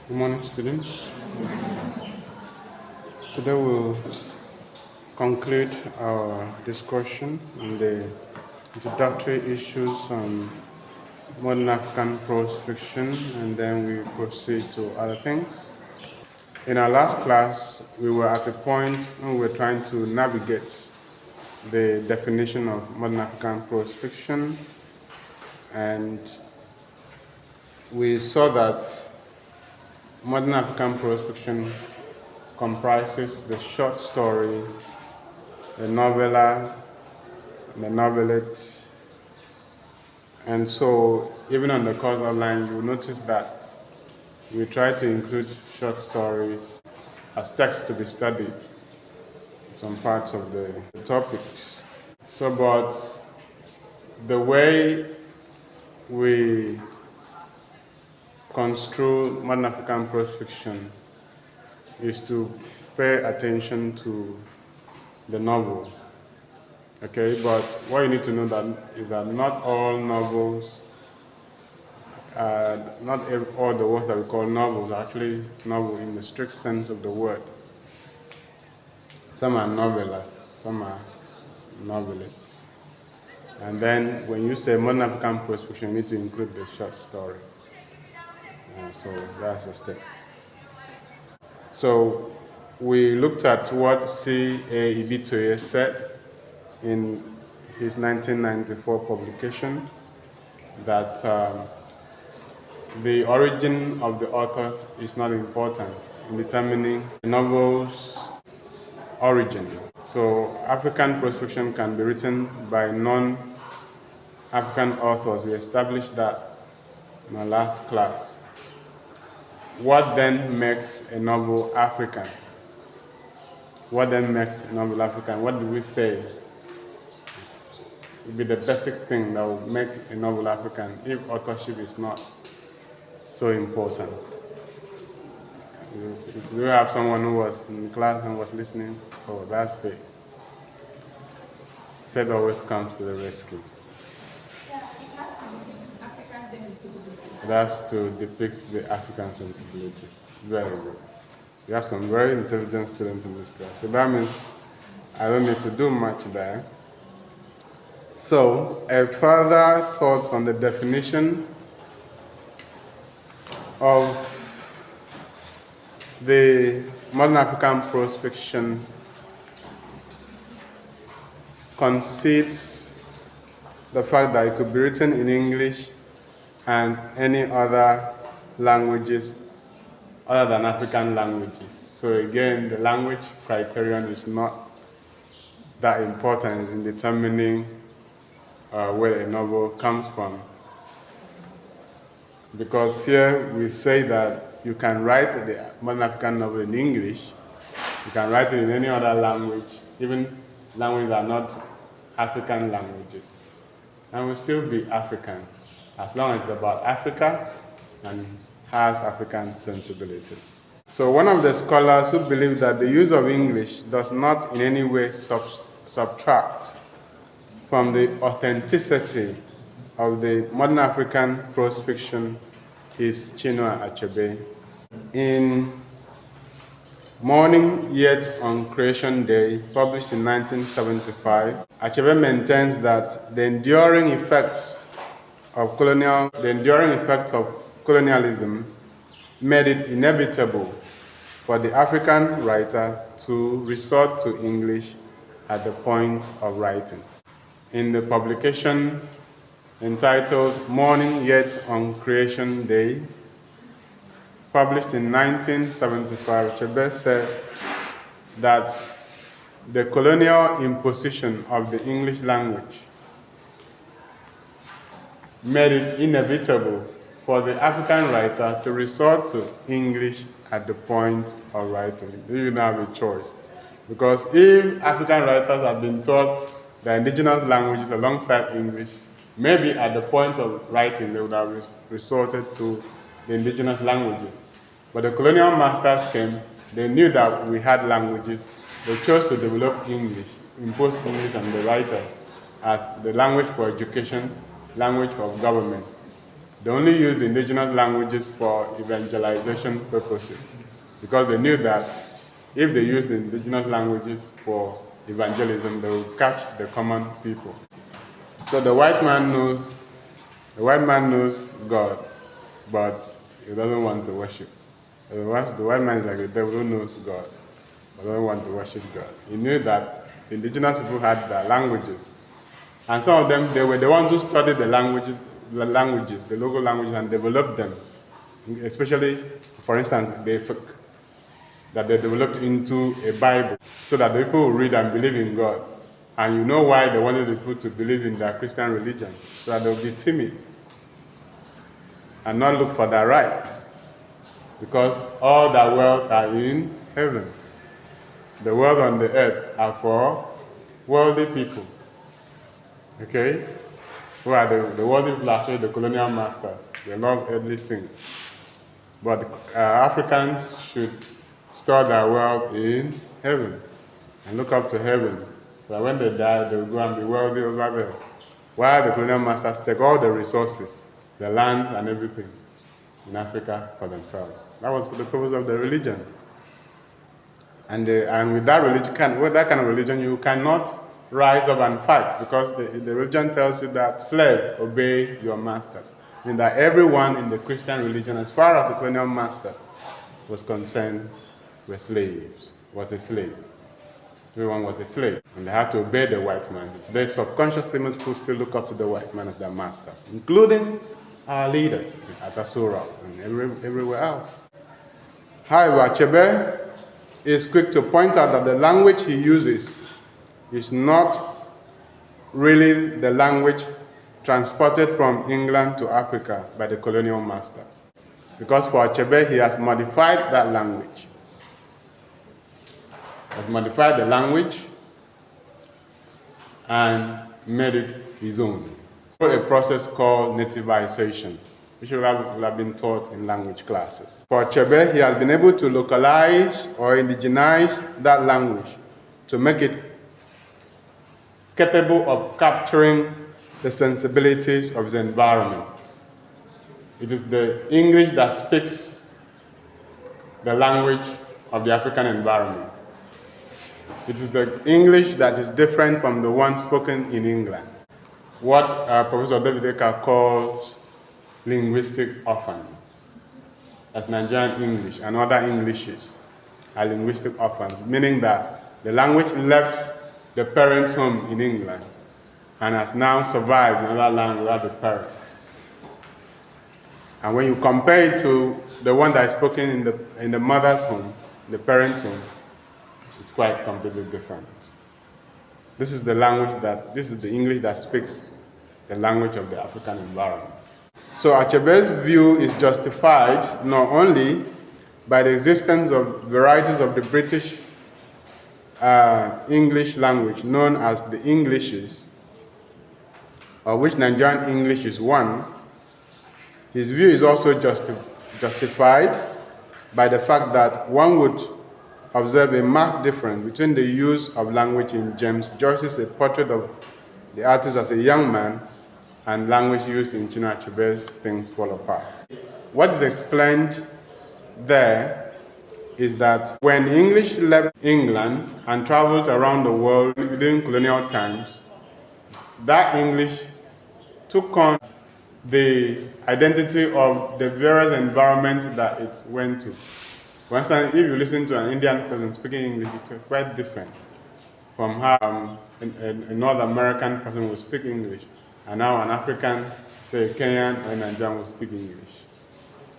Good morning, students. Today we'll conclude our discussion on the introductory issues on modern African prose fiction, and then we proceed to other things. In our last class, we were at a point when we were trying to navigate the definition of modern African prose fiction, and we saw that modern African prose fiction comprises the short story, the novella, the novelette. And so, even on the course outline, you'll notice that we try to include short stories as text to be studied in some parts of the topics. So, but the way we construe modern African prose fiction is to pay attention to the novel. Okay, but what you need to know is that not all novels, not all the works that we call novels are actually novel in the strict sense of the word. Some are novellas, some are novelettes. And then when you say modern African prose fiction, you need to include the short story. So that's a step. So we looked at what C.A. Ibitoye said in his 1994 publication, that the origin of the author is not important in determining the novel's origin. So African prose fiction can be written by non-African authors. We established that in our last class. What then makes a novel African? What then makes a novel African? What do we say would be the basic thing that will make a novel African if authorship is not so important? Do you have someone who was in class and was listening? Oh, that's faith. Faith always comes to the rescue. It has to depict the African sensibilities. Very good. You have some very intelligent students in this class. So that means I don't need to do much there. So, a further thought on the definition of the modern African prose fiction concedes the fact that it could be written in English and any other languages other than African languages. So again, the language criterion is not that important in determining where a novel comes from. Because here we say that you can write the modern African novel in English, you can write it in any other language, even languages that are not African languages, and will still be African, as long as it's about Africa and has African sensibilities. So one of the scholars who believe that the use of English does not in any way subtract from the authenticity of the modern African prose fiction is Chinua Achebe. In Morning Yet on Creation Day, published in 1975, Achebe maintains that the enduring effects of colonialism made it inevitable for the African writer to resort to English at the point of writing. In the publication entitled Morning Yet on Creation Day, published in 1975, Achebe said that the colonial imposition of the English language made it inevitable for the African writer to resort to English at the point of writing. They didn't have a choice. Because if African writers had been taught the indigenous languages alongside English, maybe at the point of writing they would have resorted to the indigenous languages. But the colonial masters came, they knew that we had languages, they chose to develop English, impose English on the writers as the language for education, language for government. They only used the indigenous languages for evangelization purposes because they knew that if they used the indigenous languages for evangelism, they would catch the common people. So the white man knows God, but he doesn't want to worship. The white man is like the devil who knows God, but doesn't want to worship God. He knew that the indigenous people had their languages, and some of them, they were the ones who studied the local languages, and developed them. Especially, for instance, the Efik, that they developed into a Bible, so that the people will read and believe in God. And you know why they wanted the people to believe in their Christian religion, so that they'll be timid and not look for their rights, because all their wealth are in heaven. The wealth on the earth are for worldly people. Okay? Who are the worldly people? Actually, the colonial masters. They love earthly things. But Africans should store their wealth in heaven and look up to heaven, so that when they die, they will go and be wealthy over there. While the colonial masters take all the resources, the land and everything in Africa for themselves. That was the purpose of the religion. And with that religion, with that kind of religion, you cannot rise up and fight, because the religion tells you that slave, obey your masters. I mean that everyone in the Christian religion, as far as the colonial master was concerned, was a slave. Everyone was a slave, and they had to obey the white man. Today, subconsciously, most people still look up to the white man as their masters, including our leaders at Asura and everywhere else. However, Achebe is quick to point out that the language he uses is not really the language transported from England to Africa by the colonial masters. Because for Achebe, he has modified that language. He has modified the language and made it his own. A process called nativization, which will have been taught in language classes. For Achebe, he has been able to localize or indigenize that language to make it capable of capturing the sensibilities of his environment. It is the English that speaks the language of the African environment. It is the English that is different from the one spoken in England. What Professor David Eka calls linguistic orphans, as Nigerian English and other Englishes are linguistic orphans, meaning that the language left the parents' home in England and has now survived in another land without the parents. And when you compare it to the one that is spoken in the mother's home, the parents' home, it's quite completely different. This is the English that speaks the language of the African environment. So Achebe's view is justified not only by the existence of varieties of the British English language known as the Englishes, of which Nigerian English is one. His view is also justified by the fact that one would observe a marked difference between the use of language in James Joyce's A Portrait of the Artist as a Young Man and language used in Chinua Achebe's Things Fall Apart. What is explained there is that when English left England and traveled around the world during colonial times, that English took on the identity of the various environments that it went to. For instance, if you listen to an Indian person speaking English, it's quite different from how a North American person will speak English, and now an African, say Kenyan or Nigerian, will speak English.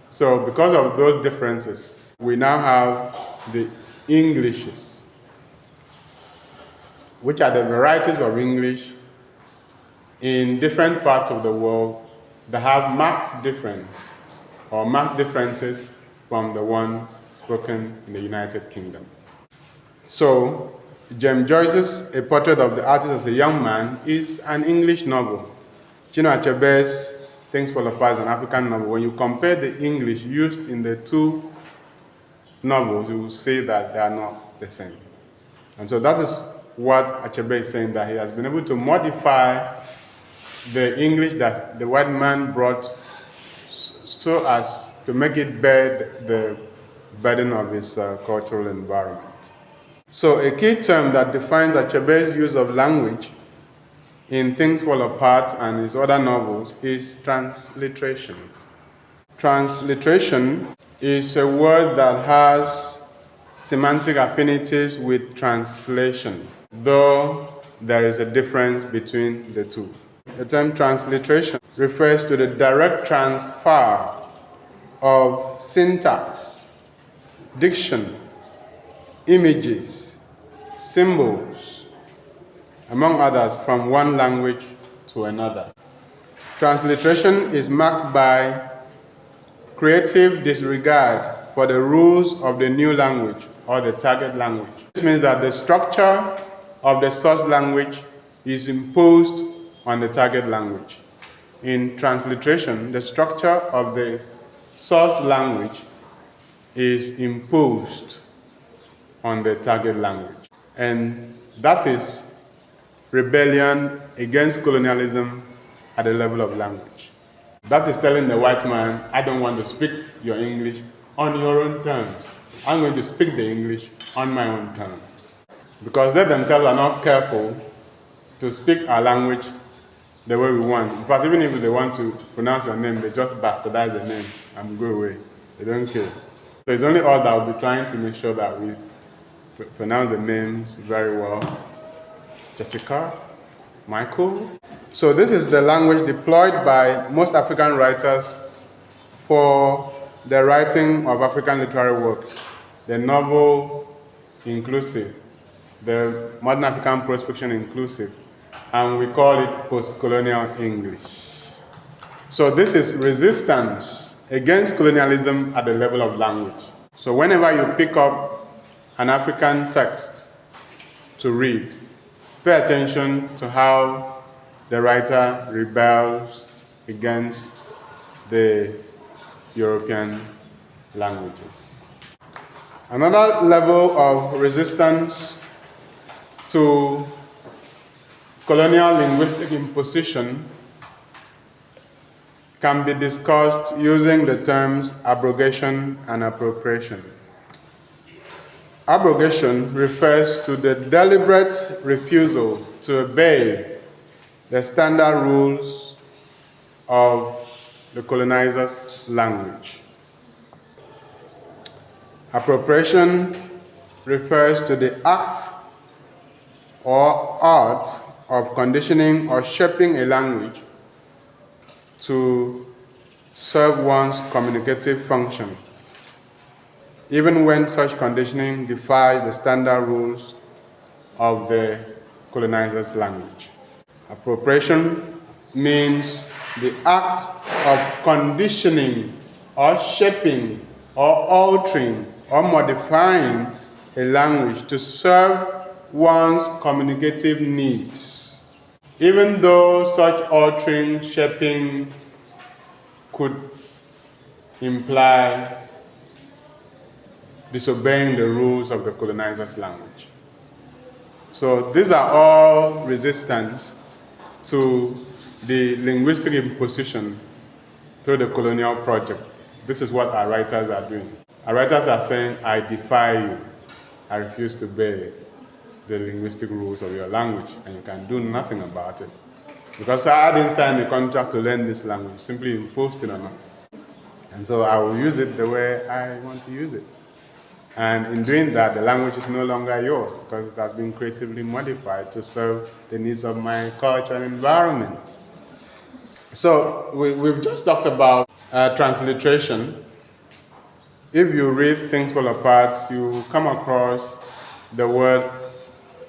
So because of those differences, we now have the Englishes, which are the varieties of English in different parts of the world that have marked differences from the one spoken in the United Kingdom. So, James Joyce's A Portrait of the Artist as a Young Man is an English novel. Chinua Achebe's Things Fall Apart is an African novel. When you compare the English used in the two novels, you will see that they are not the same. And so that is what Achebe is saying, that he has been able to modify the English that the white man brought so as to make it bear the burden of its cultural environment. So a key term that defines Achebe's use of language in Things Fall Apart and his other novels is transliteration. Transliteration is a word that has semantic affinities with translation, though there is a difference between the two. The term transliteration refers to the direct transfer of syntax, diction, images, symbols, among others, from one language to another. Transliteration is marked by creative disregard for the rules of the new language or the target language. This means that the structure of the source language is imposed on the target language. In transliteration, the structure of the source language is imposed on the target language. And that is rebellion against colonialism at the level of language. That is telling the white man, I don't want to speak your English on your own terms. I'm going to speak the English on my own terms. Because they themselves are not careful to speak our language the way we want. In fact, even if they want to pronounce your name, they just bastardize the name and go away. They don't care. So it's only us that will be trying to make sure that we pronounce the names very well. Jessica, Michael. So this is the language deployed by most African writers for the writing of African literary works, the novel inclusive, the modern African prose fiction inclusive, and we call it post-colonial English. So this is resistance against colonialism at the level of language. So whenever you pick up an African text to read, pay attention to how the writer rebels against the European languages. Another level of resistance to colonial linguistic imposition can be discussed using the terms abrogation and appropriation. Abrogation refers to the deliberate refusal to obey the standard rules of the colonizer's language. Appropriation refers to the act or art of conditioning or shaping a language to serve one's communicative function, even when such conditioning defies the standard rules of the colonizer's language. Appropriation means the act of conditioning or shaping or altering or modifying a language to serve one's communicative needs, even though such altering, shaping could imply disobeying the rules of the colonizer's language. So these are all resistance to the linguistic imposition through the colonial project. This is what our writers are doing. Our writers are saying, I defy you. I refuse to obey the linguistic rules of your language, and you can do nothing about it. Because I didn't sign a contract to learn this language, simply imposed it on us. And so I will use it the way I want to use it. And in doing that, the language is no longer yours because it has been creatively modified to serve the needs of my culture and environment. So we've just talked about transliteration. If you read Things Fall Apart, you come across the word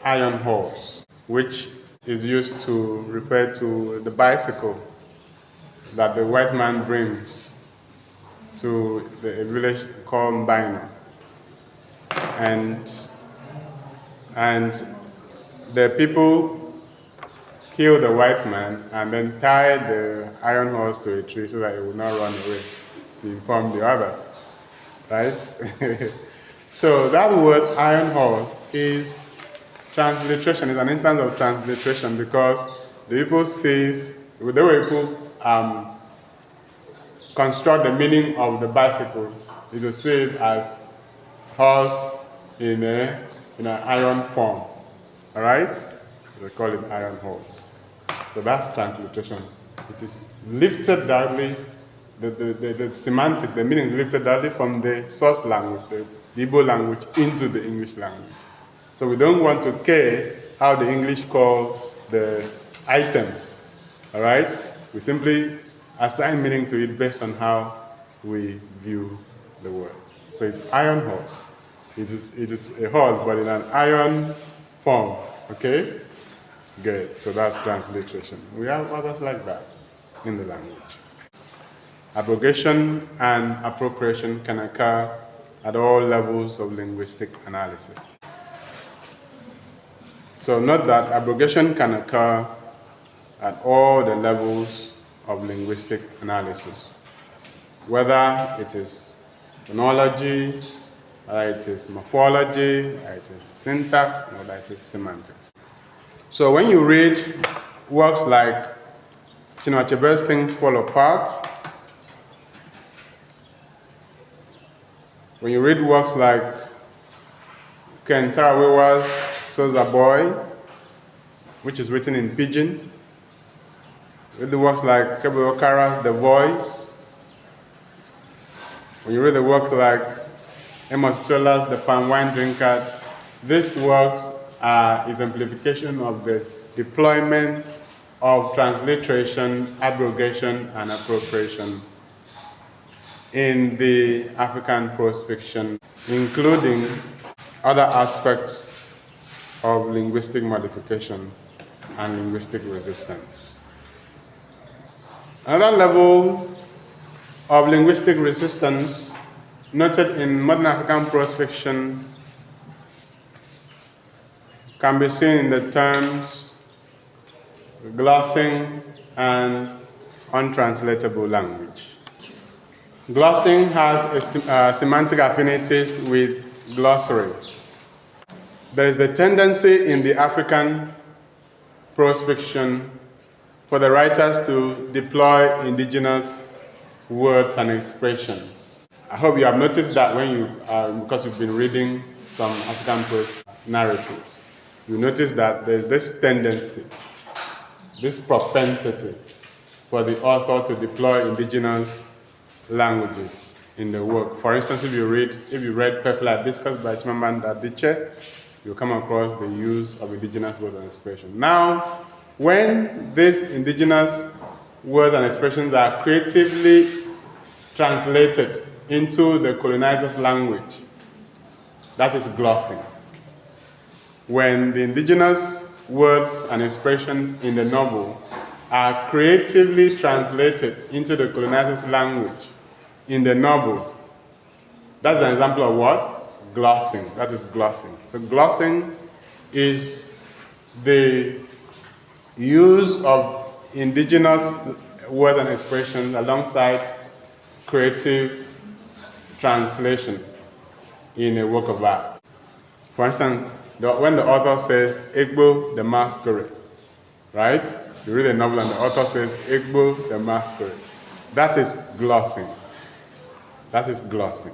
iron horse, which is used to refer to the bicycle that the white man brings to a village called Mbino. And the people kill the white man and then tie the iron horse to a tree so that it will not run away to inform the others, right? So that word iron horse is transliteration, is an instance of transliteration because the people says, the way people construct the meaning of the bicycle is to say it as horse in an iron form. All right? They call it iron horse. So that's transliteration. It is lifted directly, the semantics, the meaning is lifted directly from the source language, the Igbo language, into the English language. So we don't want to care how the English call the item. All right? We simply assign meaning to it based on how we view the word. So it's iron horse. It is a horse, but in an iron form. Okay? Good. So that's transliteration. We have others like that in the language. Abrogation and appropriation can occur at all levels of linguistic analysis. So note that abrogation can occur at all the levels of linguistic analysis, whether it is phonology, whether it is morphology, whether it is syntax, or whether it is semantics. So when you read works like Chinua Achebe's Things Fall Apart, when you read works like Ken Saro-Wiwa's Soza Boy, which is written in Pidgin, read the works like Kebe Okara's The Voice, when you read the work like Amos Tola's The Palm Wine Drinkard, these works are exemplification of the deployment of transliteration, abrogation, and appropriation in the African prose fiction, including other aspects of linguistic modification and linguistic resistance. Another level of linguistic resistance noted in modern African prose fiction can be seen in the terms glossing and untranslatable language. Glossing has semantic affinities with glossary. There is the tendency in the African prose fiction for the writers to deploy indigenous words and expressions. I hope you have noticed that when you, because you've been reading some African prose narratives, you notice that there's this tendency, this propensity for the author to deploy indigenous languages in the work. For instance, if you read Purple Hibiscus by Chimamanda Adichie, you'll come across the use of indigenous words and expressions. Now, when these indigenous words and expressions are creatively translated into the colonizer's language, that is glossing. When the indigenous words and expressions in the novel are creatively translated into the colonizer's language in the novel, that's an example of what? Glossing. That is glossing. So glossing is the use of indigenous words and expressions alongside creative translation in a work of art. For instance, when the author says Igbo the Masquerade, right? You read a novel and the author says Igbo the Masquerade. That is glossing. That is glossing.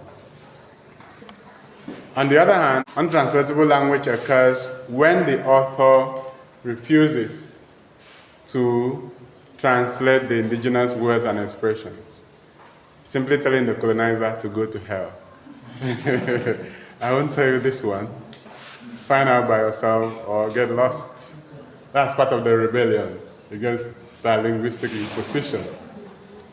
On the other hand, untranslatable language occurs when the author refuses to translate the indigenous words and expressions, simply telling the colonizer to go to hell. I won't tell you this one. Find out by yourself or get lost. That's part of the rebellion against that linguistic imposition.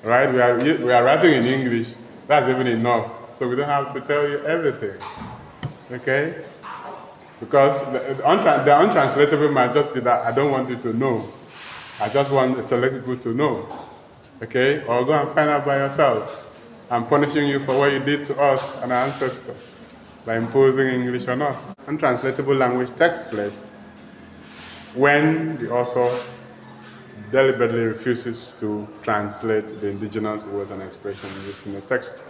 Right? We are writing in English. That's even enough. So we don't have to tell you everything. Okay? Because the untranslatable might just be that I don't want you to know. I just want select people to know. Okay? Or go and find out by yourself. I'm punishing you for what you did to us and our ancestors by imposing English on us. Untranslatable language takes place when the author deliberately refuses to translate the indigenous words and expressions used in the text.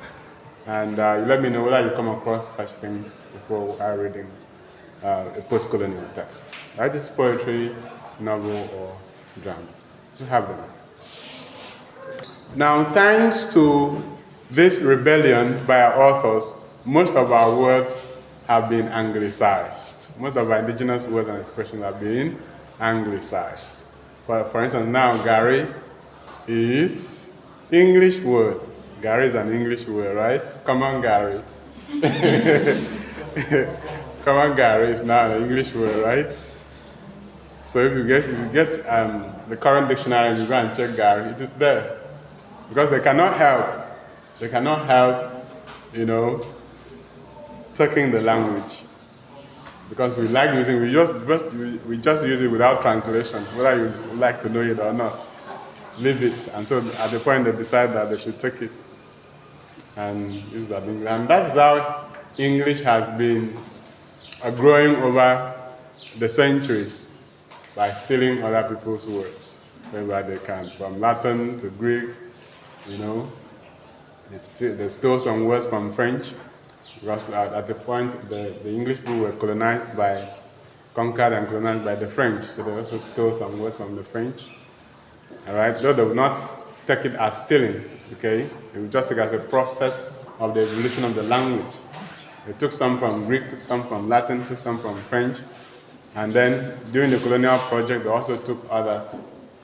And you let me know whether you come across such things before I reading a post-colonial text. That is poetry, novel, or drama. You have them. Now, thanks to this rebellion by our authors, most of our words have been anglicized. Most of our indigenous words and expressions have been anglicized. For instance, now Gary is English word. Gary is an English word, right? Come on, Gary. Come on, Gary is now an English word, right? So if you get the current dictionary, you go and check Gary, it is there. Because they cannot help. They cannot help, talking the language. Because we like using, we just use it without translation, whether you like to know it or not. Leave it. And so at the point they decide that they should take it and use that English. And that's how English has been growing over the centuries, by stealing other people's words wherever they can, from Latin to Greek, They stole some words from French, because at the point the English people were conquered and colonized by the French, so they also stole some words from the French. All right, though they would not take it as stealing, okay? They would just take it as a process of the evolution of the language. They took some from Greek, took some from Latin, took some from French, and then during the colonial project, they also took other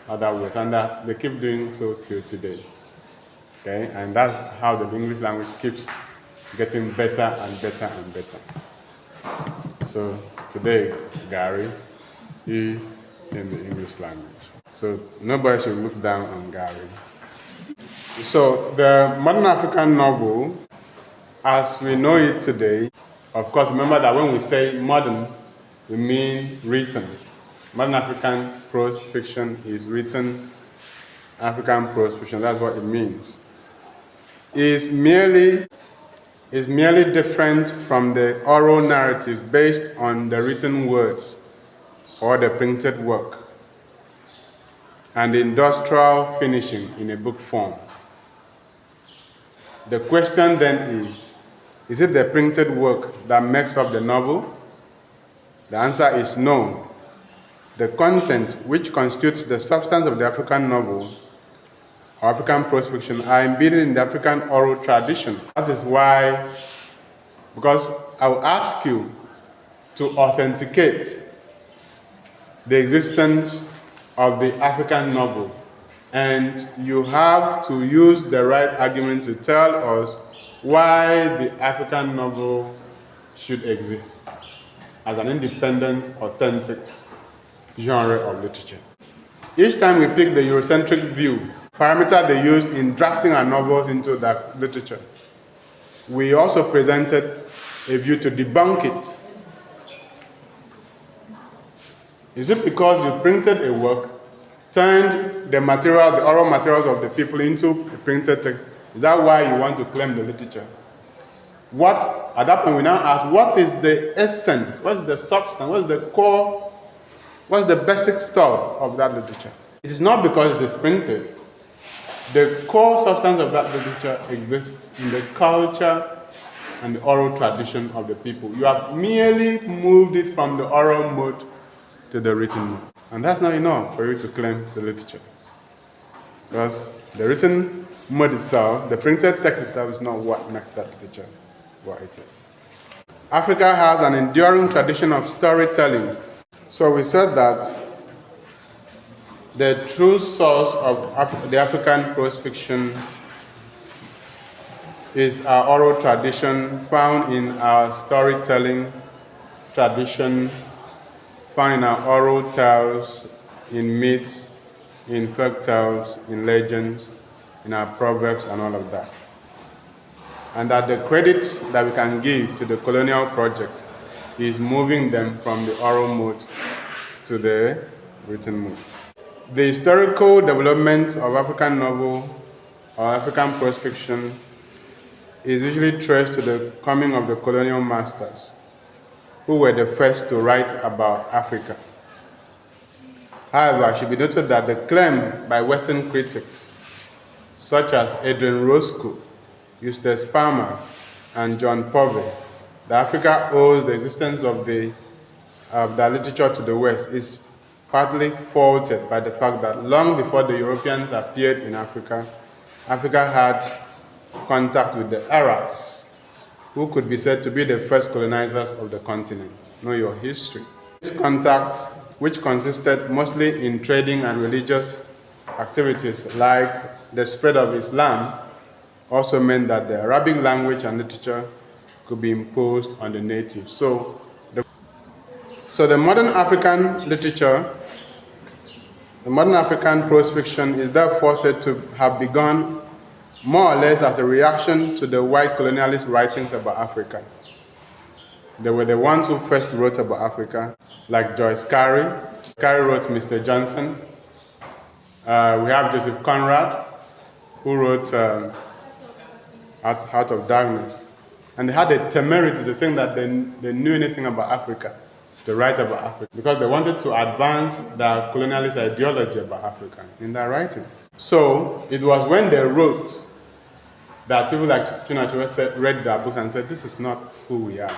words, and they keep doing so till today. Okay, and that's how the English language keeps getting better and better and better. So today, Gary is in the English language. So nobody should look down on Gary. So the modern African novel, as we know it today, of course, remember that when we say modern, we mean written. Modern African prose fiction is written African prose fiction. That's what it means. Is merely different from the oral narratives based on the written words or the printed work and the industrial finishing in a book form. The question then is it the printed work that makes up the novel? The answer is no. The content which constitutes the substance of the African novel or African prose fiction are embedded in the African oral tradition. That is why, because I will ask you to authenticate the existence of the African novel, and you have to use the right argument to tell us why the African novel should exist as an independent, authentic genre of literature. Each time we pick the Eurocentric view, parameter they used in drafting our novels into that literature, we also presented a view to debunk it. Is it because you printed a work, turned the oral materials of the people into a printed text? Is that why you want to claim the literature? At that point we now ask, what is the essence, what's the substance, what's the core, what's the basic stuff of that literature? It is not because it is printed. The core substance of that literature exists in the culture and the oral tradition of the people. You have merely moved it from the oral mode to the written mode. And that's not enough for you to claim the literature. Because the written mode itself, the printed text itself, is not what makes that literature what it is. Africa has an enduring tradition of storytelling. So we said that the true source of the African prose fiction is our oral tradition, found in our storytelling tradition, found in our oral tales, in myths, in folk tales, in legends, in our proverbs, and all of that. And that the credit that we can give to the colonial project is moving them from the oral mode to the written mode. The historical development of African novel or African prose fiction is usually traced to the coming of the colonial masters, who were the first to write about Africa. However, it should be noted that the claim by Western critics, such as Adrian Roscoe, Eustace Palmer, and John Povey, that Africa owes the existence of that literature to the West, is partly faulted by the fact that long before the Europeans appeared in Africa, Africa had contact with the Arabs, who could be said to be the first colonizers of the continent. Know your history. This contact, which consisted mostly in trading and religious activities like the spread of Islam, also meant that the Arabic language and literature could be imposed on the natives. So the modern African literature, the modern African prose fiction is therefore said to have begun more or less as a reaction to the white colonialist writings about Africa. They were the ones who first wrote about Africa, like Joyce Carey. Carey wrote Mr. Johnson. We have Joseph Conrad, who wrote Heart of Darkness. And they had the temerity to think that they knew anything about Africa, to write about Africa, because they wanted to advance the colonialist ideology about Africa in their writings. So it was when they wrote that people like Chinua read their books and said, this is not who we are.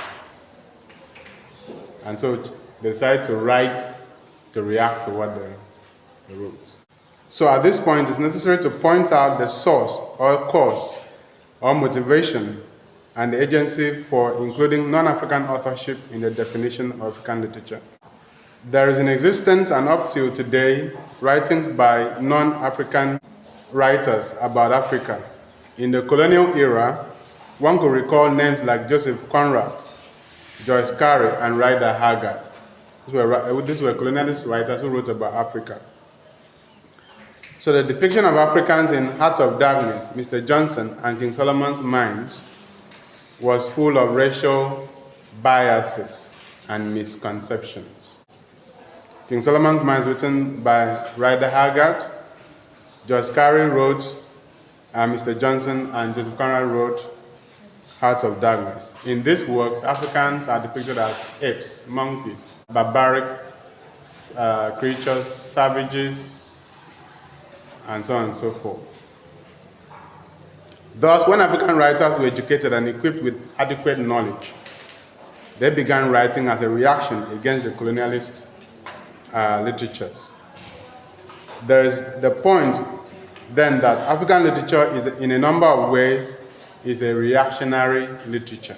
And so they decided to write to react to what they wrote. So at this point, it's necessary to point out the source or cause or motivation and the agency for including non-African authorship in the definition of African literature. There is in existence and up till today writings by non-African writers about Africa. In the colonial era, one could recall names like Joseph Conrad, Joyce Carey, and Rider Haggard. These were colonialist writers who wrote about Africa. So the depiction of Africans in Heart of Darkness, Mr. Johnson, and King Solomon's Mines was full of racial biases and misconceptions. King Solomon's Mines, written by Rider Haggard, Joyce Carey wrote, Mr. Johnson and Joseph Conrad wrote Heart of Darkness. In these works, Africans are depicted as apes, monkeys, barbaric creatures, savages, and so on and so forth. Thus, when African writers were educated and equipped with adequate knowledge, they began writing as a reaction against the colonialist literatures. There is the point then that African literature is, in a number of ways, is a reactionary literature.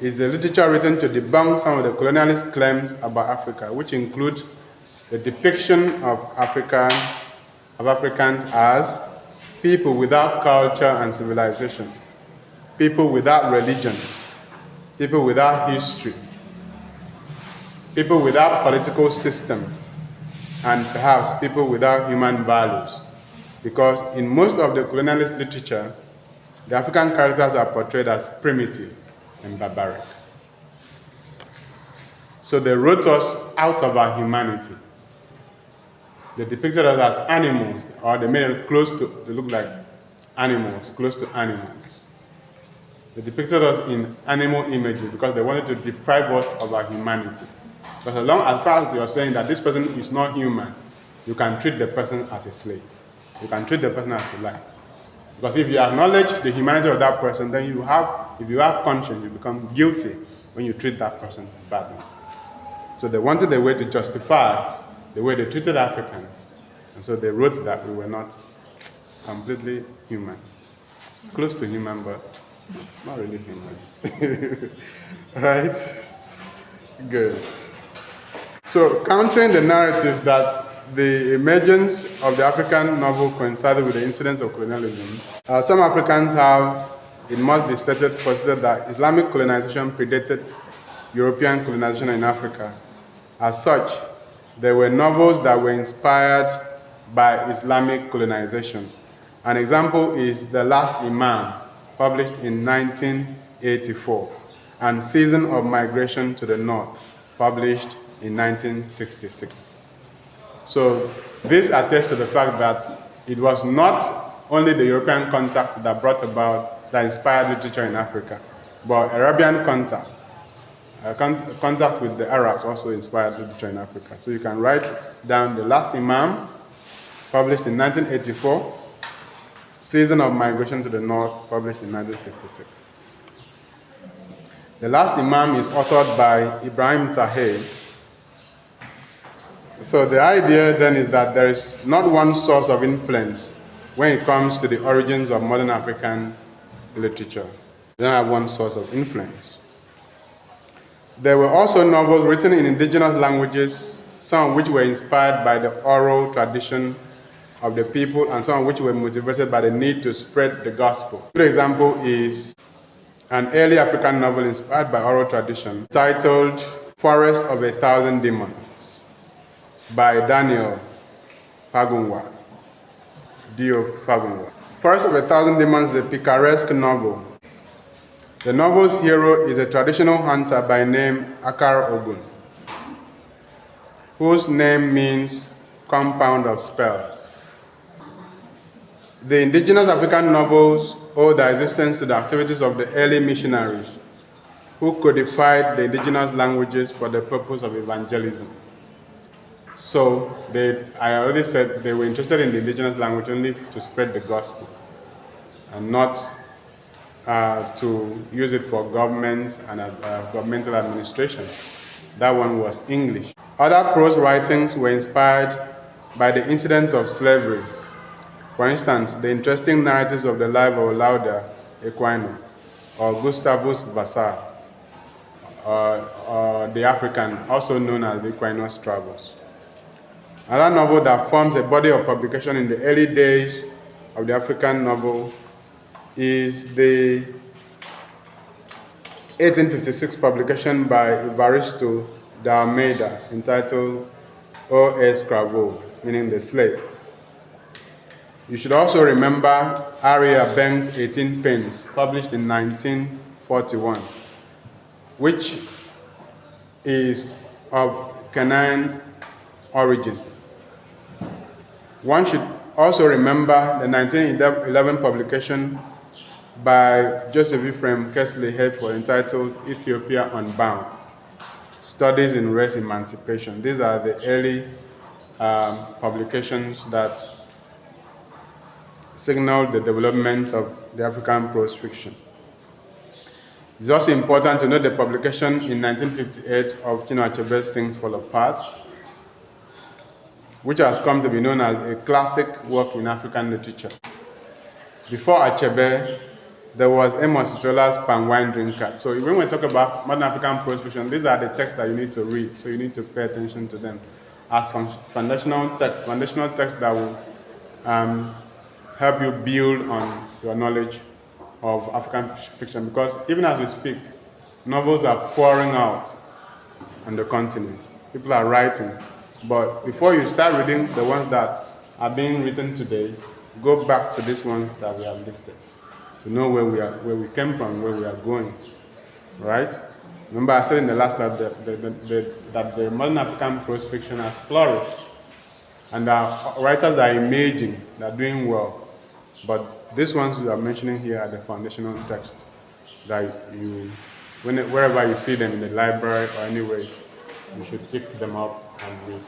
It's a literature written to debunk some of the colonialist claims about Africa, which include the depiction of Africans as people without culture and civilization, people without religion, people without history, people without political system, and perhaps people without human values. Because in most of the colonialist literature, the African characters are portrayed as primitive and barbaric. So they wrote us out of our humanity. They depicted us as animals, or they made it they look like animals, close to animals. They depicted us in animal images because they wanted to deprive us of our humanity. But as far as you're saying that this person is not human, you can treat the person as a slave. You can treat the person as you like. Because if you acknowledge the humanity of that person, then if you have conscience, you become guilty when you treat that person badly. So they wanted a way to justify the way they treated Africans. And so they wrote that we were not completely human. Close to human, but it's not really human. Right? Good. So countering the narrative that the emergence of the African novel coincided with the incidents of colonialism, some Africans have, it must be stated, posited that Islamic colonization predated European colonization in Africa. As such, there were novels that were inspired by Islamic colonization. An example is The Last Imam, published in 1984, and Season of Migration to the North, published in 1966. So this attests to the fact that it was not only the European contact that inspired literature in Africa, but Arabian contact. Contact with the Arabs also inspired literature in Africa. So you can write down The Last Imam, published in 1984, Season of Migration to the North, published in 1966. The Last Imam is authored by Ibrahim Tahir. So the idea then is that there is not one source of influence when it comes to the origins of modern African literature. They don't have one source of influence. There were also novels written in indigenous languages, some of which were inspired by the oral tradition of the people and some of which were motivated by the need to spread the gospel. A good example is an early African novel inspired by oral tradition titled Forest of a Thousand Demons by Daniel Pagunwa. Dio Pagunwa. Forest of a Thousand Demons is a picaresque novel. The novel's hero is a traditional hunter by name Akar Ogun, whose name means compound of spells. The indigenous African novels owe their existence to the activities of the early missionaries who codified the indigenous languages for the purpose of evangelism. So I already said they were interested in the indigenous language only to spread the gospel and not to use it for governments and governmental administration. That one was English. Other prose writings were inspired by the incidents of slavery. For instance, the interesting narratives of the life of Lauda Equino or Gustavus Vassa, the African, also known as the Equino's Travels. Another novel that forms a body of publication in the early days of the African novel is the 1856 publication by Evaristo da Almeida entitled O Escravo, meaning the slave. You should also remember Aria Beng's 18 Pens, published in 1941, which is of Canaan origin. One should also remember the 1911 publication by Joseph Ephraim Kesley Hayford entitled Ethiopia Unbound, Studies in Race Emancipation. These are the early publications that signaled the development of the African prose fiction. It's also important to note the publication in 1958 of Chinua Achebe's Things Fall Apart, which has come to be known as a classic work in African literature. Before Achebe, there was Amos Tutuola's Palm Wine Drinker. So when we talk about modern African prose fiction, these are the texts that you need to read, so you need to pay attention to them as foundational texts that will help you build on your knowledge of African fiction, because even as we speak, novels are pouring out on the continent. People are writing, but before you start reading the ones that are being written today, go back to these ones that we have listed to know where we came from, where we are going, right? Remember I said in the last class that the modern African prose fiction has flourished, and our writers are emerging, they're doing well. But these ones we are mentioning here are the foundational texts that wherever you see them in the library or anywhere, you should pick them up and read.